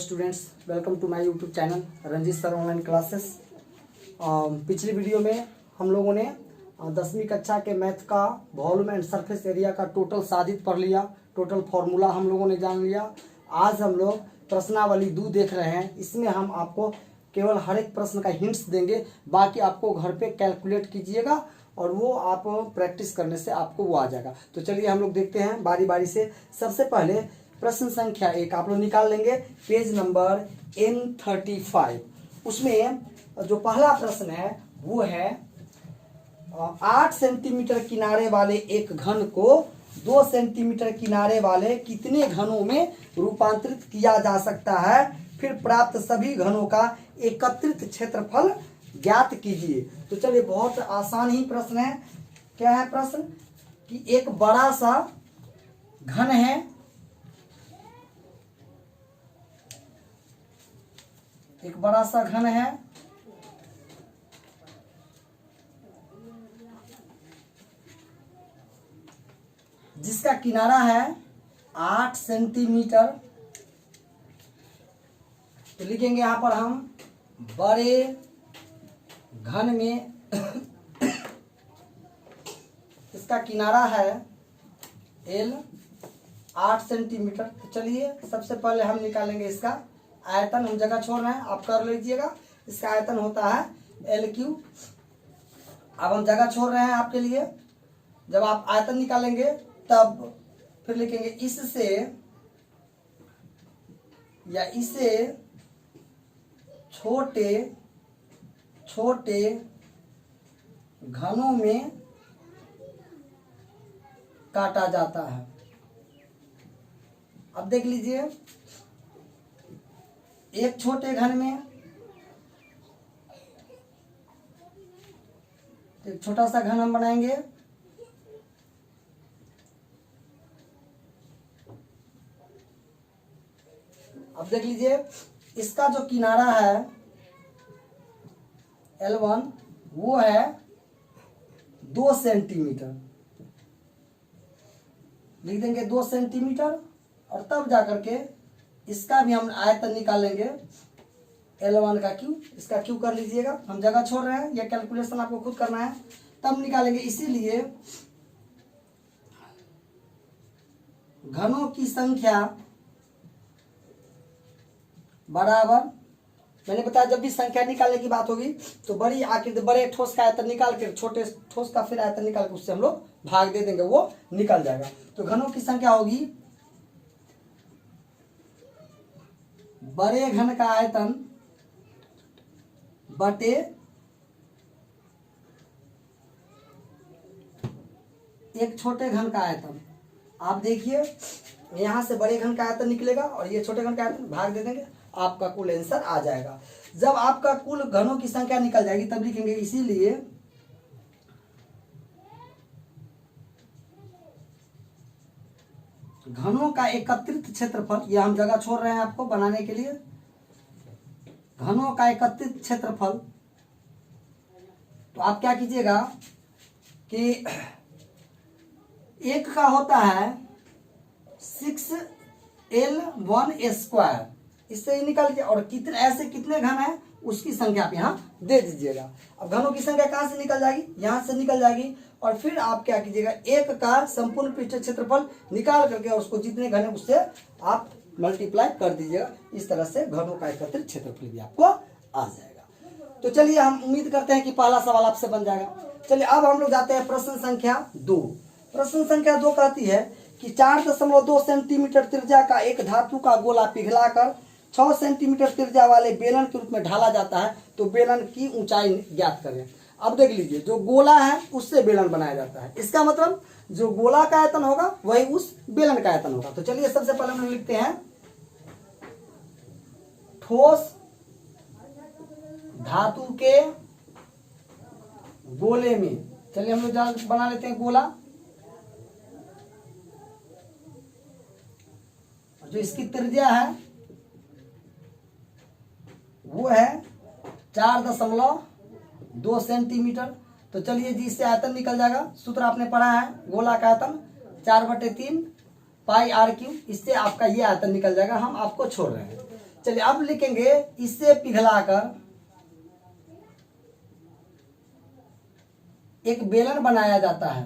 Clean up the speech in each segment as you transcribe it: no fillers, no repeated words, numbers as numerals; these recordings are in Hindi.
Students, welcome to my YouTube channel Ranjit sir online classes. पिछली वीडियो में हम लोगों ने 10वीं कक्षा के मैथ का वॉल्यूम एंड सरफेस एरिया का टोटल साधित पढ़ लिया, टोटल फार्मूला हम लोगों ने जान लिया। आज हम लोग प्रश्नावली 2 देख रहे हैं। इसमें हम आपको केवल हर एक प्रश्न का हिंट्स देंगे, बाकी आपको घर पे कैलकुलेट कीजिएगा और वो आप प्रैक्टिस करने से आपको वो आ जाएगा। तो चलिए हम लोग देखते हैं बारी बारी से। सबसे पहले प्रश्न संख्या 1 आप लोग निकाल लेंगे, पेज नंबर N35। उसमें जो पहला प्रश्न है वो है 8 सेंटीमीटर किनारे वाले एक घन को 2 सेंटीमीटर किनारे वाले कितने घनों में रूपांतरित किया जा सकता है, फिर प्राप्त सभी घनों का एकत्रित क्षेत्रफल ज्ञात कीजिए। तो चलिए, बहुत आसान ही प्रश्न है। क्या है प्रश्न कि एक बड़ा सा घन है, एक बड़ा सा घन है जिसका किनारा है 8 सेंटीमीटर। तो लिखेंगे यहां पर हम बड़े घन में इसका किनारा है L 8 सेंटीमीटर। तो चलिए सबसे पहले हम निकालेंगे इसका आयतन। हम जगह छोड़ रहे हैं, आप कर लीजिएगा। इसका आयतन होता है L3। अब हम जगह छोड़ रहे हैं आपके लिए। जब आप आयतन निकालेंगे तब फिर लिखेंगे इससे या इसे छोटे छोटे घनों में काटा जाता है। अब देख लीजिए, एक छोटे घन में एक छोटा सा घन हम बनाएंगे। अब देख लीजिए, इसका जो किनारा है L1 वो है 2 सेंटीमीटर। लिख देंगे 2 सेंटीमीटर और तब जाकर के इसका भी हम आयतन निकालेंगे L1 का क्यू। इसका क्यू कर लीजिएगा, हम जगह छोड़ रहे हैं, यह कैलकुलेशन आपको खुद करना है तब निकालेंगे। इसीलिए घनों की संख्या बराबर, मैंने बताया जब भी संख्या निकालने की बात होगी तो बड़ी आकृति बड़े ठोस का आयतन निकाल के छोटे ठोस का फिर आयतन निकाल के उससे हम लोग भाग दे देंगे, वो निकल जाएगा। तो घनों की संख्या होगी बड़े घन का आयतन बटे एक छोटे घन का आयतन। आप देखिए, यहां से बड़े घन का आयतन निकलेगा और ये छोटे घन का आयतन भाग दे देंगे, आपका कुल आंसर आ जाएगा। जब आपका कुल घनों की संख्या निकल जाएगी तब लिखेंगे इसीलिए घनों का एकत्रित क्षेत्रफल। ये हम जगह छोड़ रहे हैं आपको बनाने के लिए। घनों का एकत्रित क्षेत्रफल, तो आप क्या कीजिएगा कि एक का होता है 6L1²। इससे ही निकल जाए और कितने ऐसे कितने घन है उसकी संख्या आप यहाँ दे दीजिएगा। अब घनों की संख्या कहाँ से निकल जाएगी, यहाँ से निकल जाएगी। और फिर आप क्या कीजिएगा, एक का संपूर्ण पृष्ठ क्षेत्रफल निकाल करके और उसको जितने घन है उससे आप मल्टीप्लाई कर दीजिएगा। इस तरह से घनों का एकत्रित क्षेत्रफल भी आपको आ जाएगा। तो चलिए, हम उम्मीद करते हैं कि पहला सवाल आपसे बन जाएगा। चलिए अब हम लोग जाते हैं प्रश्न संख्या 2। प्रश्न संख्या 2 कहती है कि 4.2 सेंटीमीटर त्रिज्या का एक धातु का गोला पिघलाकर 6 सेंटीमीटर त्रिज्या वाले बेलन के रूप में ढाला जाता है, तो बेलन की ऊंचाई ज्ञात करें। अब देख लीजिए, जो गोला है उससे बेलन बनाया जाता है। इसका मतलब जो गोला का आयतन होगा वही उस बेलन का आयतन होगा। तो चलिए सबसे पहले हम लोग लिखते हैं ठोस धातु के गोले में। चलिए हम लोग बना लेते हैं गोला। जो इसकी त्रिज्या है वो है 4.2 सेंटीमीटर। तो चलिए जी, इससे आयतन निकल जाएगा। सूत्र आपने पढ़ा है, गोला का आयतन 4/3 पाई r क्यूब। इससे आपका ये आयतन निकल जाएगा, हम आपको छोड़ रहे हैं। चलिए अब लिखेंगे इसे पिघलाकर एक बेलन बनाया जाता है।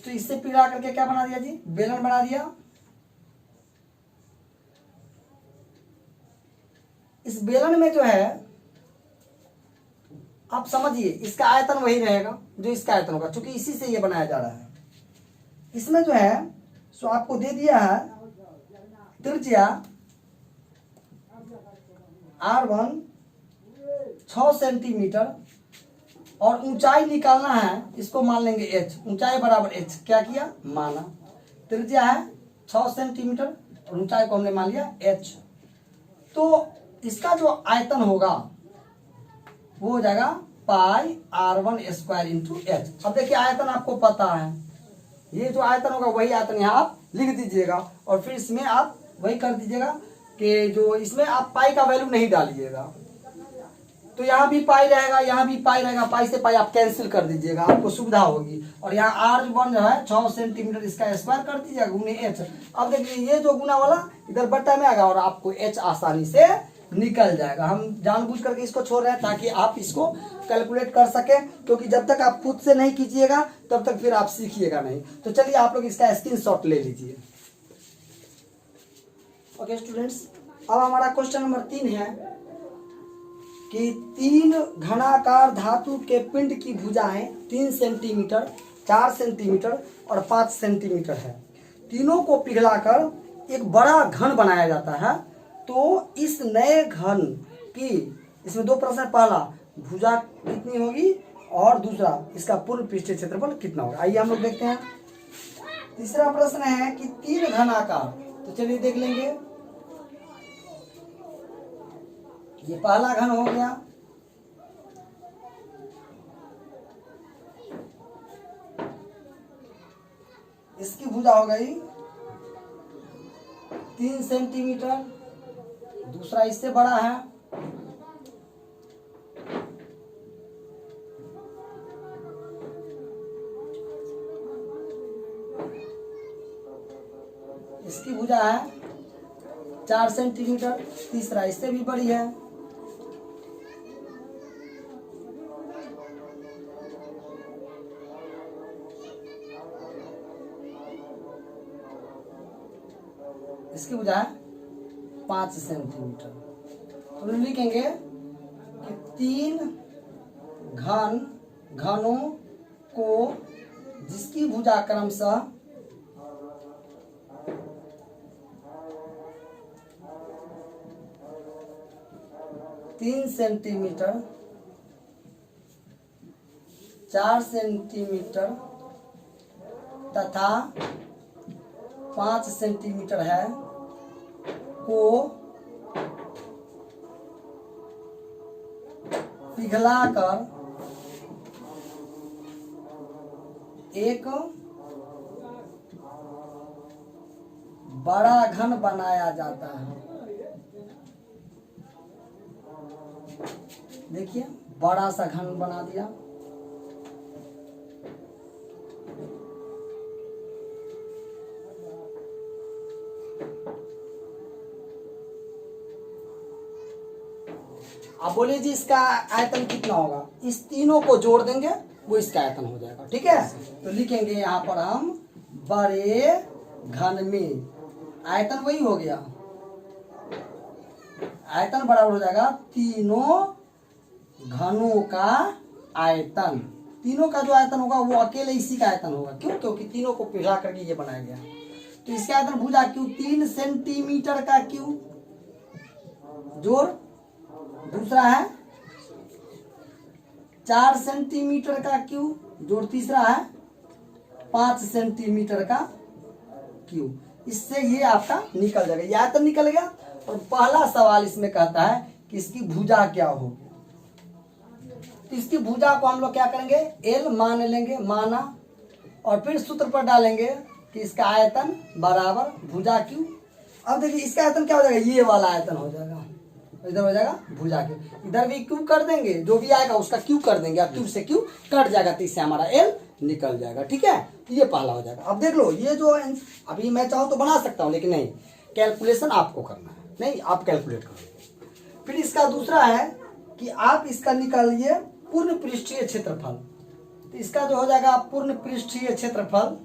तो इससे पिघला करके क्या बना दिया जी, बेलन बना दिया। इस बेलन में जो है आप समझिए इसका आयतन वही रहेगा जो इसका आयतन होगा, क्योंकि इसी से ये बनाया जा रहा है। इसमें जो है सो आपको दे दिया है त्रिज्या R1 6 सेंटीमीटर और ऊंचाई निकालना है, इसको मान लेंगे h, ऊंचाई बराबर h क्या किया माना। त्रिज्या है 6 सेंटीमीटर और ऊंचाई को हमने मान लिया h। तो इसका जो आयतन होगा वो हो जाएगा पाई R1 स्क्वायर इंटू एच। अब देखिए आयतन आपको पता है, ये जो आयतन होगा वही आयतन यहाँ आप लिख दीजिएगा और फिर इसमें आप वही कर दीजिएगा कि जो इसमें आप पाई का वैल्यू नहीं डालिएगा। तो यहाँ भी पाई रहेगा, यहाँ भी पाई रहेगा, पाई से पाई आप कैंसिल कर दीजिएगा, आपको सुविधा होगी। और यहाँ R1 जो है 6 सेंटीमीटर इसका स्क्वायर कर दीजिएगा गुने एच। अब देखिए ये जो गुना वाला इधर बट्टा में आएगा और आपको एच आसानी से निकल जाएगा। हम जानबूझ करके इसको छोड़ रहे हैं ताकि आप इसको कैलकुलेट कर सकें, क्योंकि जब तक आप खुद से नहीं कीजिएगा तब तक फिर आप सीखिएगा नहीं। तो चलिए आप लोग इसका स्क्रीनशॉट ले लीजिए। ओके स्टूडेंट्स, अब हमारा क्वेश्चन नंबर 3 है कि 3 घनाकार धातु के पिंड की भुजाएं 3 सेंटीमीटर, 4 सेंटीमीटर और 5 सेंटीमीटर है। तीनों को पिघलाकर एक बड़ा घन बनाया जाता है। तो इस नए घन की, इसमें 2 प्रश्न, पहला भुजा कितनी होगी और दूसरा इसका पूर्ण पृष्ठीय क्षेत्रफल कितना होगा। आइए हम लोग देखते हैं। तीसरा प्रश्न है कि 3 घनाकार, तो चलिए देख लेंगे। ये पहला घन हो गया, इसकी भुजा हो गई 3 सेंटीमीटर, दूसरा इससे बड़ा है, इसकी भुजा है 4 सेंटीमीटर, तीसरा इससे भी बड़ी है। इसकी भुजा है 5 सेंटीमीटर। तो लिखेंगे कि 3 घनों को जिसकी भुजा क्रमशः 3 सेंटीमीटर, 4 सेंटीमीटर तथा 5 सेंटीमीटर है को पिघलाकर एक बड़ा घन बनाया जाता है। देखिए बड़ा सा घन बना दिया। आप बोलिए जी इसका आयतन कितना होगा, इस तीनों को जोड़ देंगे वो इसका आयतन हो जाएगा। ठीक है, तो लिखेंगे यहाँ पर हम बड़े घन में, आयतन वही हो गया, आयतन बराबर हो जाएगा तीनों घनों का आयतन। तीनों का जो आयतन होगा वो अकेले इसी का आयतन होगा। क्यों? क्योंकि तीनों को पिघला करके ये बनाया गया। तो इसका आयतन भुजा क्यू 3 सेंटीमीटर का क्यू जोड़, दूसरा है 4 सेंटीमीटर का क्यू जोड़, तीसरा है 5 सेंटीमीटर का क्यू। इससे ये आपका निकल जाएगा, ये आयतन निकल गया। और पहला सवाल इसमें कहता है कि इसकी भुजा क्या होगी। तो इसकी भुजा को हम लोग क्या करेंगे, एल मान लेंगे, माना, और फिर सूत्र पर डालेंगे कि इसका आयतन बराबर भुजा क्यू। अब देखिए इसका आयतन क्या हो जाएगा, ये वाला आयतन हो जाएगा, इधर हो जाएगा भुजा क्यू, इधर भी क्यू कर देंगे, जो भी आएगा उसका क्यू कर देंगे। अब क्यू से क्यू कट जाएगा, तो इससे हमारा एल निकल जाएगा। ठीक है, ये पहला हो जाएगा। अब देख लो, ये जो अभी मैं चाहूँ तो बना सकता हूँ, लेकिन नहीं, कैलकुलेशन आपको करना है, नहीं आप कैलकुलेट करोगे। फिर इसका दूसरा है कि आप इसका निकालिए पूर्ण पृष्ठीय क्षेत्रफल। तो इसका जो हो जाएगा पूर्ण पृष्ठीय क्षेत्रफल,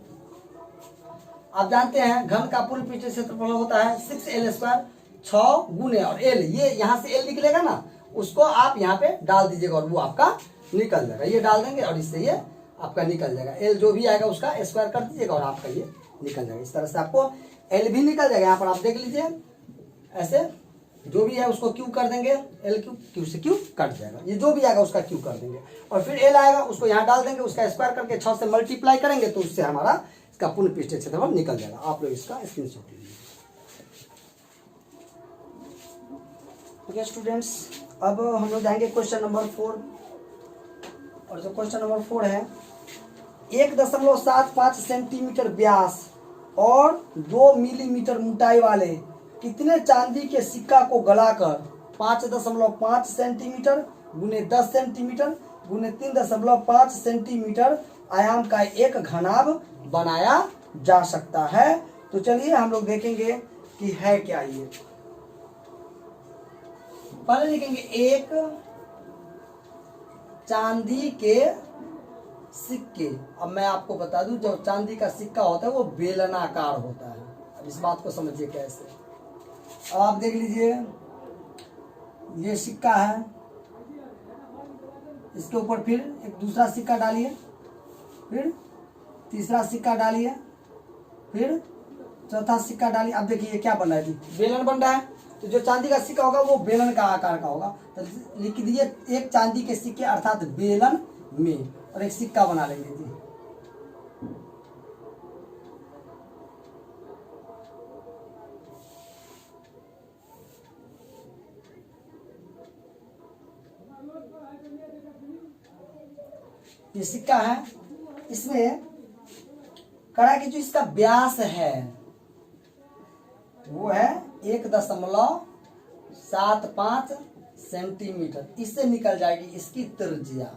आप जानते हैं घन का पूर्ण पृष्ठीय क्षेत्रफल होता है 6l², 6 गुने और l, ये यहाँ से l निकलेगा ना, उसको आप यहाँ पे डाल दीजिएगा और वो आपका निकल जाएगा। ये डाल देंगे और इससे ये आपका निकल जाएगा। l जो भी आएगा उसका स्क्वायर कर दीजिएगा और आपका ये निकल जाएगा। इस तरह से आपको l भी निकल जाएगा। यहाँ पर आप देख लीजिए, ऐसे जो भी है उसको क्यू कर देंगे, l क्यू, क्यू से क्यू कट जाएगा, ये जो भी आएगा उसका क्यू कर देंगे और फिर l आएगा उसको यहाँ डाल देंगे, उसका स्क्वायर करके 6 से मल्टीप्लाई करेंगे तो उससे हमारा इसका पूर्ण पृष्ठीय क्षेत्रफल निकल जाएगा। आप लोग इसका स्क्रीनशॉट लीजिए। ओके स्टूडेंट्स, अब हम लोग जाएंगे क्वेश्चन नंबर 4। और जो क्वेश्चन नंबर 4 है, 1.75 सेंटीमीटर व्यास और 2 मिलीमीटर मोटाई वाले कितने चांदी के सिक्का को गलाकर 5.5 सेंटीमीटर गुने 10 सेंटीमीटर गुने 3.5 सेंटीमीटर आयाम का एक घनाभ बनाया जा सकता है। तो चलिए हम लोग देखेंगे कि है क्या ये। पहले लिखेंगे एक चांदी के सिक्के। अब मैं आपको बता दूं, जो चांदी का सिक्का होता है वो बेलनाकार होता है। अब इस बात को समझिए कैसे। अब आप देख लीजिए, ये सिक्का है, इसके ऊपर फिर एक दूसरा सिक्का डालिए, फिर तीसरा सिक्का डालिए, फिर चौथा सिक्का डालिए। अब देखिए क्या बन रहा है जी, बेलन बन रहा है। तो जो चांदी का सिक्का होगा वो बेलन का आकार का होगा। तो लिख दिए एक चांदी के सिक्के अर्थात बेलन में, और एक सिक्का बना लेंगे जी। ये सिक्का है, इसमें कड़ा की जो इसका व्यास है वो है 1.75 सेंटीमीटर। इससे निकल जाएगी इसकी त्रिज्या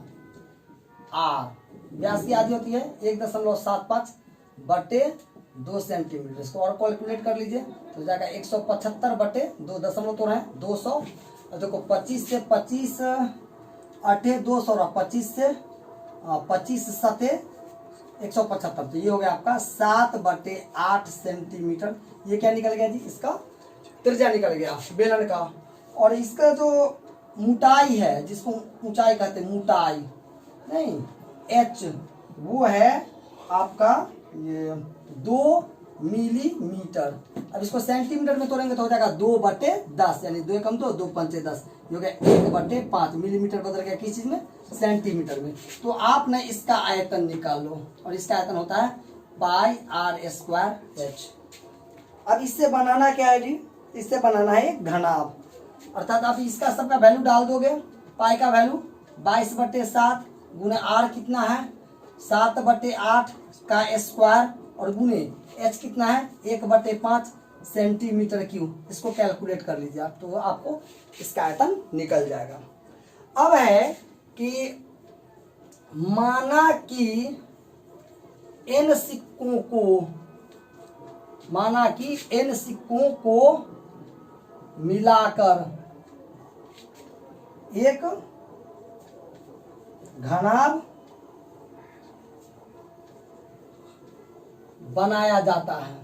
r। व्यास की आधी होती है 1.75 बटे 2 सेंटीमीटर। इसको और कैलकुलेट कर लीजिए तो जाएगा 175 बटे 2, दशमलव तो है 200। और देखो 25 से 25 8 200 और 25 से 25 7 175। तो ये हो गया आपका 7/8 सेंटीमीटर। ये क्या निकल गया जी, इसका त्रिज्या निकल गया बेलन का। और इसका जो मोटाई है, जिसको ऊंचाई कहते हैं, मोटाई नहीं h, वो है आपका ये 2 मिलीमीटर। अब इसको सेंटीमीटर में तोड़ेंगे तो हो जाएगा 2/10, यानी 2 कम 2 2 पंचे 10, ये हो गया 1/5। मिलीमीटर बदल गया किस चीज में, सेंटीमीटर में। तो आप ना इसका आयतन निकाल लो, और इसका आयतन होता है πr²h। अब इससे बनाना क्या है जी, इससे बनाना है घनाभ। अर्थात आप इसका सबका वैल्यू डाल दोगे। पाई का वैल्यू 22/7 गुने r कितना है 7/8 का स्क्वायर, और गुने h कितना है 1/5 सेंटीमीटर क्यूब। इसको कैलकुलेट कर लीजिए आप, तो आपको इसका आयतन निकल जाएगा। अब है कि माना कि n सिक्कों को मिलाकर एक घनाभ बनाया जाता है।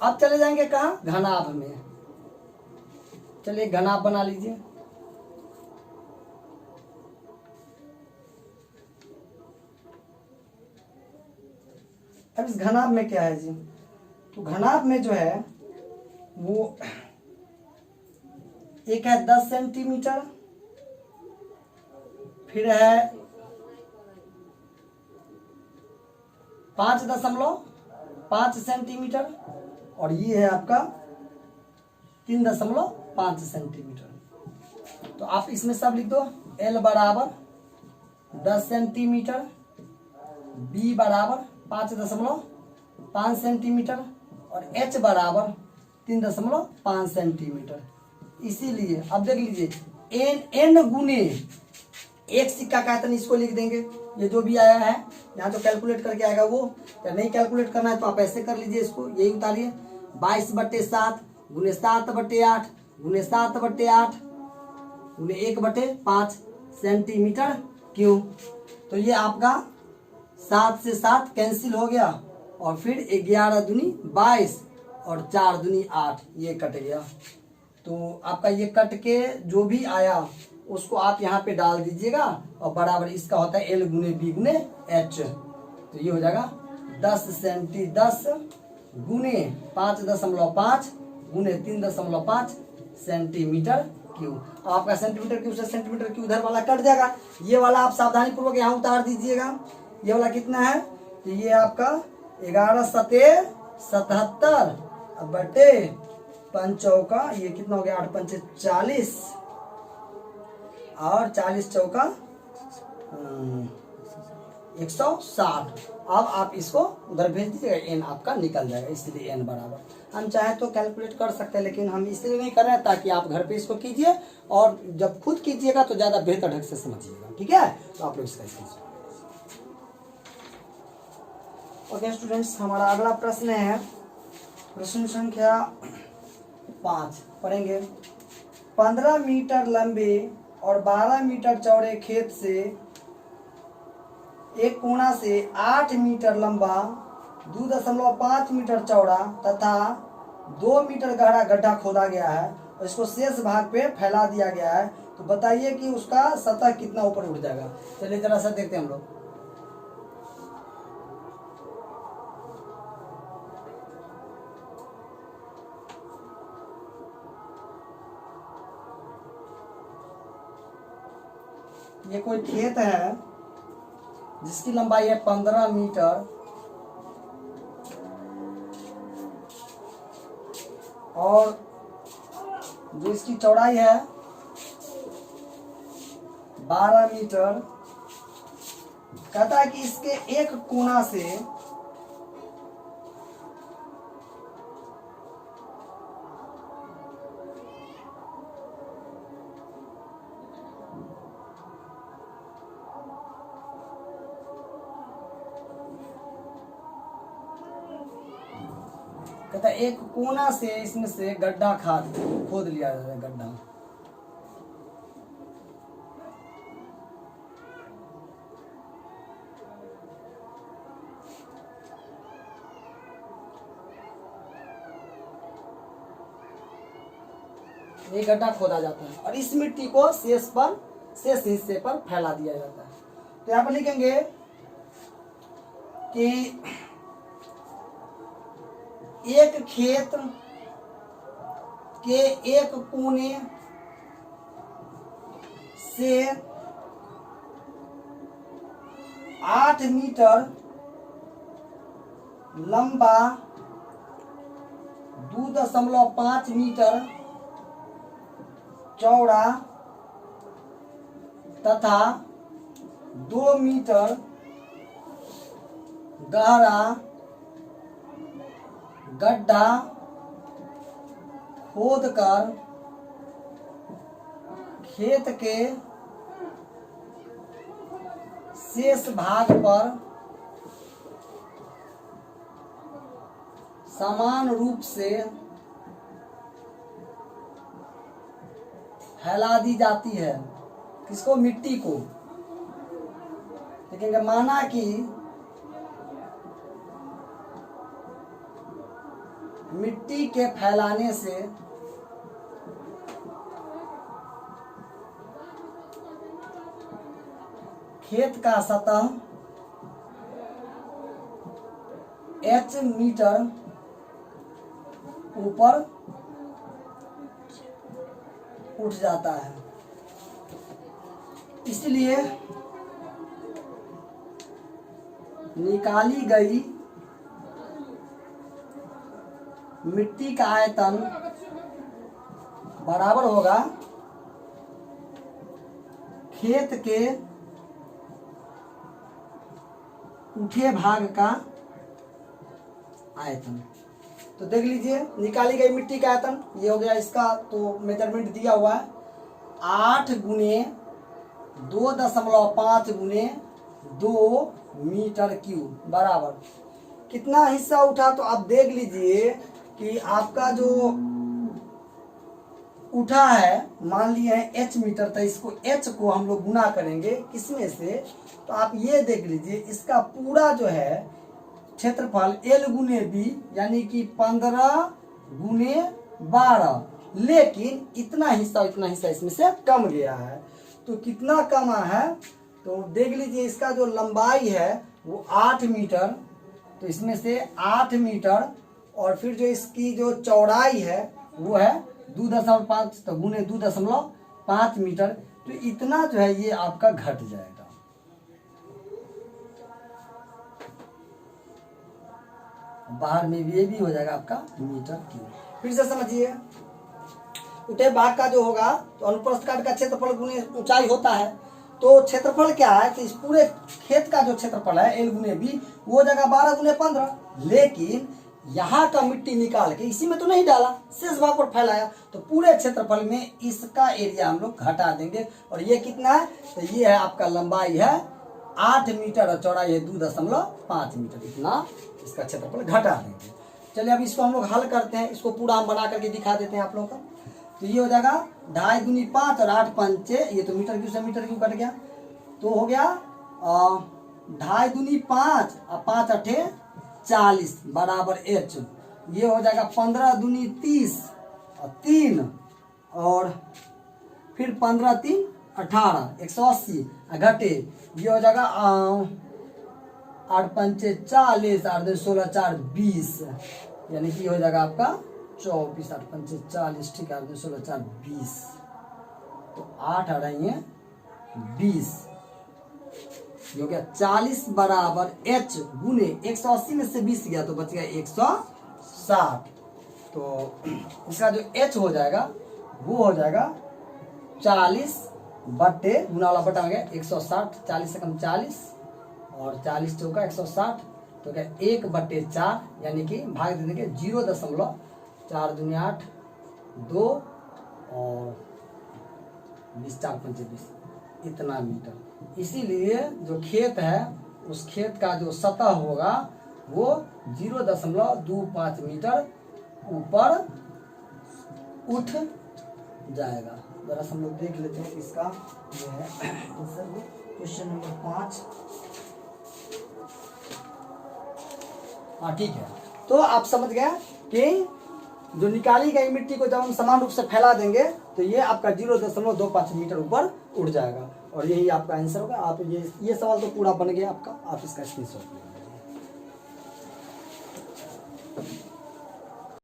अब चले जाएंगे कहाँ, घनाभ में। चलिए घनाभ बना लीजिए। अब इस घनाभ में क्या है जी, तो घनाभ में जो है वो एक है 10 सेंटीमीटर, फिर है 5.5 सेंटीमीटर, और ये है आपका 3.5 सेंटीमीटर। तो आप इसमें सब लिख दो। L बराबर 10 सेंटीमीटर, B बराबर 5.5 सेंटीमीटर, और H बराबर 3.5 सेंटीमीटर। इसीलिए अब देख लीजिए n गुने एक सिक्का का आयतन, इसको लिख देंगे ये जो भी आया है यहाँ जो कैलकुलेट करके आएगा वो, या नहीं कैलकुलेट करना है तो आप ऐसे कर लीजिए, इसको यही उतारिए 22/7 गुने 7/8 गुने 7/8 गुने 1/5 सेंटीमीटर क्यूब। तो ये आपका 7 से 7 कैंसिल हो गया, और फिर 11 दूनी 22 और 4 दूनी 8, ये कट गया। तो आपका ये कट के जो भी आया उसको आप यहाँ पे डाल दीजिएगा, और बराबर इसका होता है L गुने B गुने H। तो ये हो जाएगा 10 गुने 5.5 गुने 3.5 सेंटीमीटर क्यूब। आपका सेंटीमीटर क्यूब से सेंटीमीटर क्यूब इधर वाला कट जाएगा। ये वाला आप सावधानी पूर्वक यहाँ उतार दीजिएगा। ये वाला कितना है, तो ये आपका 11 सते 77 बटे 5 चौका, ये कितना हो गया 8 पंचे 40 और 40 चौका 160। अब आप इसको उधर भेज दीजिएगा, एन आपका निकल जाएगा, इसलिए एन बराबर। हम चाहे तो कैलकुलेट कर सकते हैं, लेकिन हम इसलिए नहीं कर रहे हैं ताकि आप घर पे इसको कीजिए, और जब खुद कीजिएगा तो ज़्यादा बेहतर ढंग से समझिएगा। ठीक है, तो आप लोग इसका कीजिए। ओके स्टूडेंट्स, हमारा अगला प्रश्न है प्रश्न संख्या 5 पढ़ेंगे। 15 मीटर लंबे और 12 मीटर चौड़े खेत से एक कोना से 8 मीटर लंबा 2.5 मीटर चौड़ा तथा 2 मीटर गहरा गड्ढा खोदा गया है और इसको शेष भाग पे फैला दिया गया है। तो बताइए कि उसका सतह कितना ऊपर उठ जाएगा। चलिए जरा सा देखते हैं हम लोग। ये कोई खेत है जिसकी लंबाई है 15 मीटर और जो इसकी चौड़ाई है 12 मीटर। कहता है कि इसके एक कोना से कहता एक कोना से इसमें से गड्ढा खोद लिया जाता है। गड्ढा ये गड्ढा खोदा जाता है और इस मिट्टी को शेष हिस्से पर फैला दिया जाता है। तो यहाँ पर लिखेंगे कि एक खेत के एक कोने से 8 मीटर लंबा 2.5 मीटर चौड़ा तथा 2 मीटर गहरा गड्ढा खोदकर खेत के शेष भाग पर समान रूप से फैला दी जाती है। किसको? मिट्टी को। देखेंगे माना कि मिट्टी के फैलाने से खेत का सतह H मीटर ऊपर उठ जाता है। इसलिए निकाली गई मिट्टी का आयतन बराबर होगा खेत के उठे भाग का आयतन। तो देख लीजिए निकाली गई मिट्टी का आयतन ये हो गया इसका, तो मेजरमेंट दिया हुआ है 8 गुने 2.5 गुने 2 मीटर क्यूब बराबर कितना हिस्सा उठा। तो आप देख लीजिए कि आपका जो उठा है मान लिए है h मीटर, तो इसको h को हम लोग गुना करेंगे किसमें से, तो आप ये देख लीजिए इसका पूरा जो है क्षेत्रफल L गुने B यानी कि 15 गुने 12, लेकिन इतना हिस्सा इसमें से कम गया है। तो कितना कमा है, तो देख लीजिए इसका जो लंबाई है वो 8 मीटर, तो इसमें से 8 मीटर और फिर जो इसकी जो चौड़ाई है वो है 2.5, तो गुने 2.5 मीटर। तो इतना जो है ये आपका घट जाएगा। बाहर में भी ये भी हो जाएगा आपका मीटर क्यूब। फिर से समझिए, उठे भाग का जो होगा तो अनुप्रस्थ काट का क्षेत्रफल गुने ऊंचाई होता है। तो क्षेत्रफल क्या है, तो इस पूरे खेत का जो क्षेत्रफल है L गुने B वो जगह 12 गुने 15, लेकिन यहाँ का मिट्टी निकाल के इसी में तो नहीं डाला, शेष भाग पर फैलाया, तो पूरे क्षेत्रफल में इसका एरिया हम लोग घटा देंगे। और ये कितना है, तो ये है आपका लंबाई है 8 मीटर और चौड़ाई है 2.5 मीटर, इतना इसका क्षेत्रफल घटा देंगे। चलिए अब इसको हम लोग हल करते हैं, इसको पूरा हम बना करके दिखा देते हैं आप लोगों का। तो ये हो जाएगा 2.5 दूनी 5 और 8 पंचे, ये तो मीटर क्यूब से मीटर क्यूब कट गया, तो हो गया 2.5 दूनी 5 और 5 अठे 40 बराबर h। ये हो जाएगा 15 दूनी 30 और 3 और फिर 15 3 18 180 घटे, ये हो जाएगा 8 पंचे 40 8 2 16 4 20, यानी कि हो जाएगा आपका 24 8 पंचे 40, ठीक है 8 2 16 4 20, तो 8 आ रही है 20, ये हो गया 40 बराबर h गुने 180 में से 20 गया तो बच गया 160। तो इसका जो h हो जाएगा वो हो जाएगा 40 बट्टे गुना वाला बटा हो गया 160, 40 से कम 40 और 40 चौका 160, तो क्या 1/4 यानी कि भाग दे देंगे 0.4 दूनी 8 2 और 20 4 पंचे 20, इतना मीटर। इसीलिए जो खेत है उस खेत का जो सतह होगा वो 0.25 मीटर ऊपर उठ जाएगा। जरा हम लोग देख लेते हैं इसका जो है क्वेश्चन नंबर 5। हाँ ठीक है, तो आप समझ गए कि जो निकाली गई मिट्टी को जब हम समान रूप से फैला देंगे तो ये आपका 0.25 मीटर ऊपर उड़ जाएगा और यही आपका आंसर होगा। आप ये सवाल तो पूरा बन गया आपका, आप इसका स्क्रीनशॉट लेंगे।